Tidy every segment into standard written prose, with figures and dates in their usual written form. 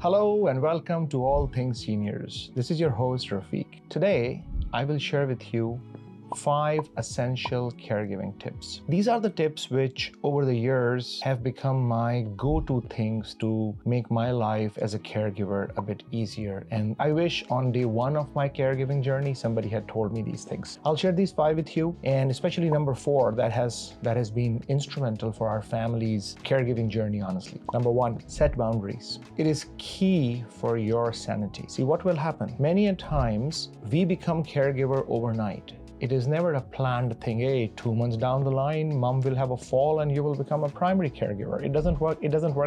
Hello and welcome to All Things Seniors. This is your host Rafiq. Today, I will share with you 5 essential caregiving tips. These are the tips which over the years have become my go-to things to make my life as a caregiver a bit easier. And I wish on day 1 of my caregiving journey, somebody had told me these things. I'll share these 5 with you, and especially number 4 that has been instrumental for our family's caregiving journey, honestly. Number 1, set boundaries. It is key for your sanity. See, what will happen? Many a times we become caregiver overnight. It is never a planned thing. Hey, 2 months down the line, mom will have a fall and you will become a primary caregiver. It doesn't work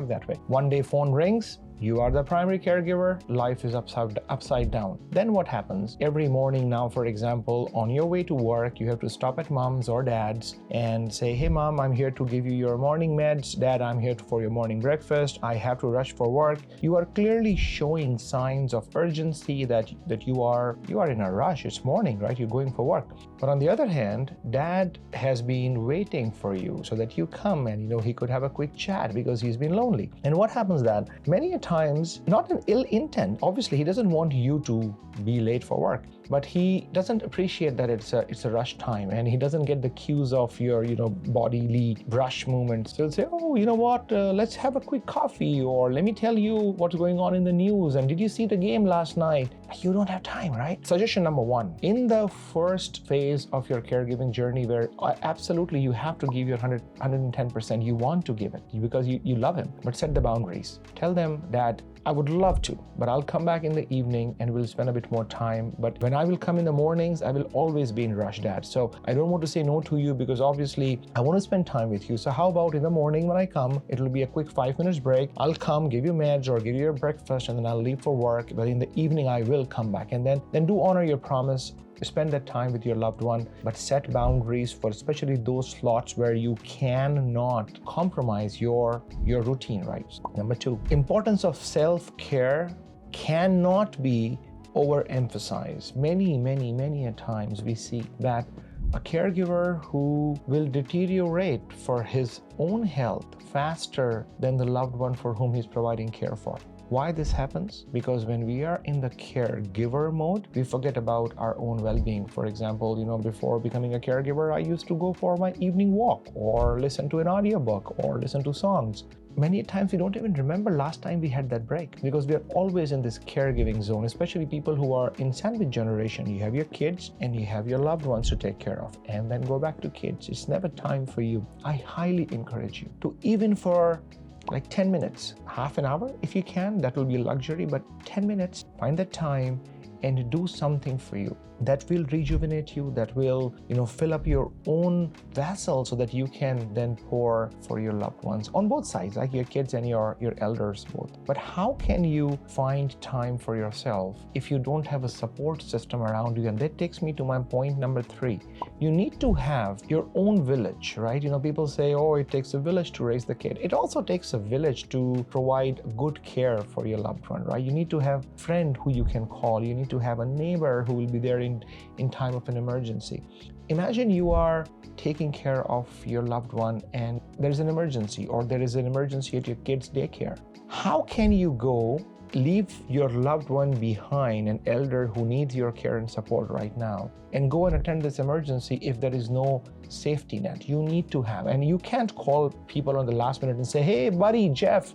that way. One day phone rings, you are the primary caregiver, life is upside down. Then what happens? Every morning now, for example, on your way to work, you have to stop at mom's or dad's and say, hey mom, I'm here to give you your morning meds. Dad, I'm here for your morning breakfast. I have to rush for work. You are clearly showing signs of urgency that you are in a rush. It's morning, right? You're going for work. But on the other hand, dad has been waiting for you so that you come and he could have a quick chat because he's been lonely. And what happens that many times, not an ill intent, obviously he doesn't want you to be late for work, but he doesn't appreciate that it's a rush time, and he doesn't get the cues of your bodily rush movements. So he'll say, oh, you know what, let's have a quick coffee, or let me tell you what's going on in the news, and did you see the game last night? You don't have time, right? Suggestion number 1, in the first phase of your caregiving journey, where absolutely you have to give your 110%, you want to give it because you love him, but set the boundaries. Tell them that I would love to, but I'll come back in the evening and we'll spend a bit more time. But when I will come in the mornings, I will always be in rush, Dad. So I don't want to say no to you because obviously I want to spend time with you. So how about in the morning when I come, it'll be a quick 5 minutes break. I'll come, give you meds or give you your breakfast, and then I'll leave for work. But in the evening, I will come back, and then do honor your promise. Spend that time with your loved one, but set boundaries for especially those slots where you cannot compromise your routine, right? Number 2, importance of self-care cannot be overemphasized. Many a times we see that a caregiver who will deteriorate for his own health faster than the loved one for whom he's providing care for. Why this happens? Because when we are in the caregiver mode, we forget about our own well-being. For example, before becoming a caregiver, I used to go for my evening walk or listen to an audiobook or listen to songs. Many times we don't even remember last time we had that break because we are always in this caregiving zone, especially people who are in sandwich generation. You have your kids and you have your loved ones to take care of, and then go back to kids. It's never time for you. I highly encourage you to, even for like 10 minutes, half an hour, if you can, that will be a luxury, but 10 minutes, find that time and do something for you that will rejuvenate you, that will fill up your own vessel so that you can then pour for your loved ones on both sides, like your kids and your elders both. But how can you find time for yourself if you don't have a support system around you? And that takes me to my point number 3. You need to have your own village, right? People say, oh, it takes a village to raise the kid. It also takes a village to provide good care for your loved one, right? You need to have a friend who you can call. You need to have a neighbor who will be there in time of an emergency. Imagine you are taking care of your loved one and there's an emergency, or there is an emergency at your kid's daycare. How can you go leave your loved one behind, an elder who needs your care and support right now, and go and attend this emergency if there is no safety net? You need to have, and you can't call people on the last minute and say, hey buddy, Jeff,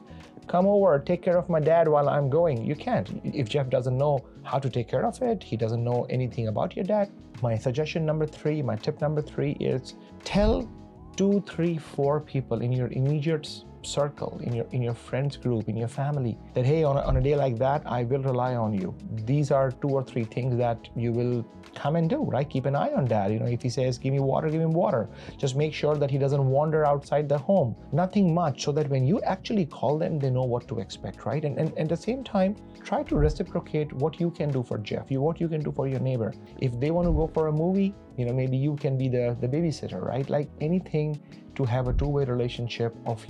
come over, take care of my dad while I'm going. You can't. If Jeff doesn't know how to take care of it, he doesn't know anything about your dad. My suggestion number 3, my tip number 3 is tell 2, 3, 4 people in your immediate circle, in your friends group, in your family, that hey, on a day like that, I will rely on you. These are 2 or 3 things that you will come and do, right? Keep an eye on dad. If he says, give me water, give him water. Just make sure that he doesn't wander outside the home. Nothing much, so that when you actually call them, they know what to expect, right? And at the same time, try to reciprocate what you can do for Jeff, what you can do for your neighbor. If they want to go for a movie, maybe you can be the babysitter, right? Like anything to have a two-way relationship of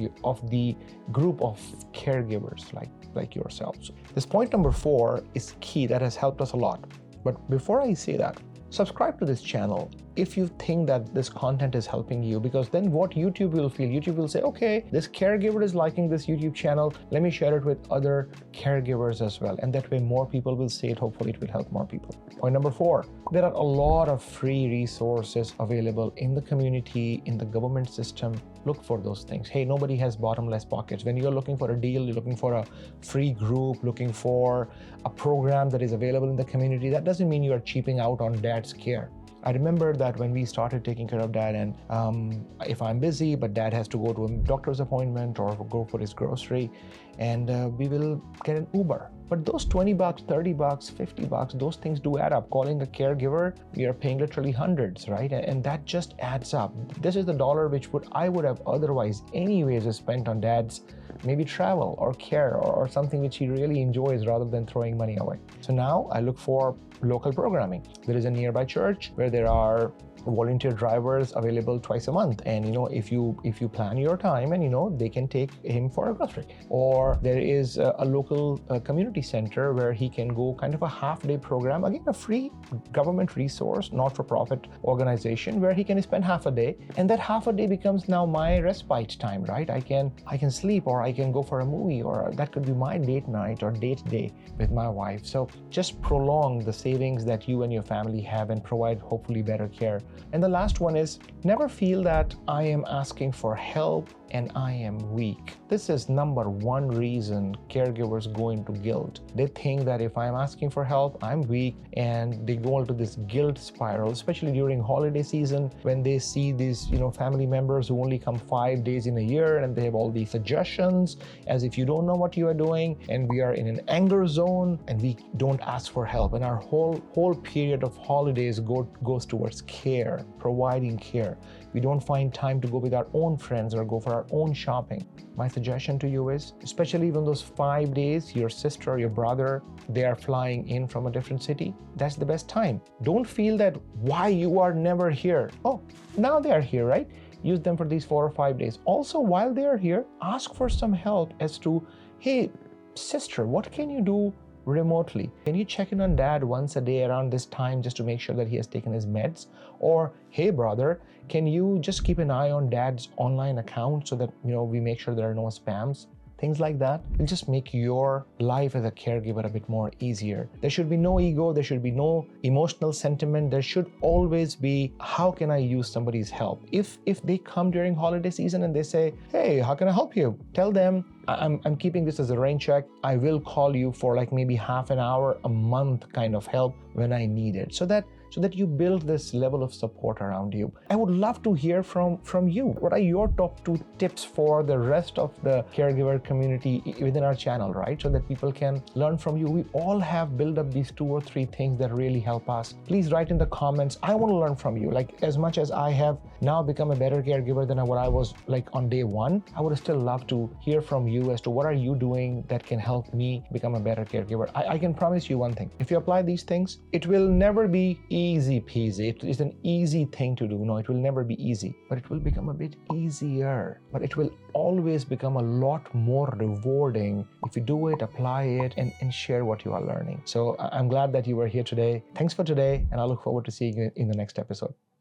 the group of caregivers like yourselves. This point number 4 is key. That has helped us a lot. But before I say that, subscribe to this channel if you think that this content is helping you, because then what YouTube will feel, YouTube will say, okay, this caregiver is liking this YouTube channel, let me share it with other caregivers as well. And that way more people will see it. Hopefully it will help more people. Point number 4, there are a lot of free resources available in the community, in the government system. Look for those things. Hey, nobody has bottomless pockets. When you're looking for a deal, you're looking for a free group, looking for a program that is available in the community, that doesn't mean you are cheaping out on dad's care. I remember that when we started taking care of dad, and if I'm busy, but dad has to go to a doctor's appointment or go for his grocery, and we will get an Uber. But those $20, $30, $50, those things do add up. Calling a caregiver, we are paying literally hundreds, right? And that just adds up. This is the dollar which I would have otherwise anyways spent on dad's maybe travel or care or something which he really enjoys, rather than throwing money away. So now I look for local programming. There is a nearby church where there are volunteer drivers available twice a month, and if you plan your time, and they can take him for a grocery. Or there is a local community center where he can go, kind of a half-day program, again a free government resource, not-for-profit organization, where he can spend half a day, and that half a day becomes now my respite time, right? I can sleep, or I can go for a movie, or that could be my date night or date day with my wife. So just prolong the savings that you and your family have and provide hopefully better care. And the last one is, never feel that I am asking for help and I am weak. This is number one reason caregivers go into guilt. They think that if I'm asking for help, I'm weak, and they go into this guilt spiral, especially during holiday season, when they see these, family members who only come 5 days in a year, and they have all these suggestions as if you don't know what you are doing, and we are in an anger zone, and we don't ask for help. And our whole period of holidays goes towards care, providing care. We don't find time to go with our own friends or go for our own shopping. My suggestion to you is, especially when those 5 days, your sister or your brother, they are flying in from a different city, that's the best time. Don't feel that why you are never here. Oh, now they are here, right? Use them for these 4 or 5 days. Also, while they are here, ask for some help as to, hey, sister, what can you do remotely? Can you check in on dad once a day around this time just to make sure that he has taken his meds? Or, hey brother, can you just keep an eye on dad's online account so that we make sure there are no spams? Things like that will just make your life as a caregiver a bit more easier. There should be no ego, there should be no emotional sentiment. There should always be, how can I use somebody's help? If they come during holiday season and they say, hey, how can I help you? Tell them, I'm keeping this as a rain check. I will call you for like maybe half an hour, a month kind of help when I need it. So that you build this level of support around you. I would love to hear from you. What are your top 2 tips for the rest of the caregiver community within our channel, right? So that people can learn from you. We all have built up these 2 or 3 things that really help us. Please write in the comments. I want to learn from you. Like, as much as I have now become a better caregiver than what I was like on day 1, I would still love to hear from you as to what are you doing that can help me become a better caregiver. I can promise you one thing. If you apply these things, it will never be easy peasy. It is an easy thing to do. No, it will never be easy, but it will become a bit easier. But it will always become a lot more rewarding if you do it, apply it, and share what you are learning. So I'm glad that you were here today. Thanks for today, and I look forward to seeing you in the next episode.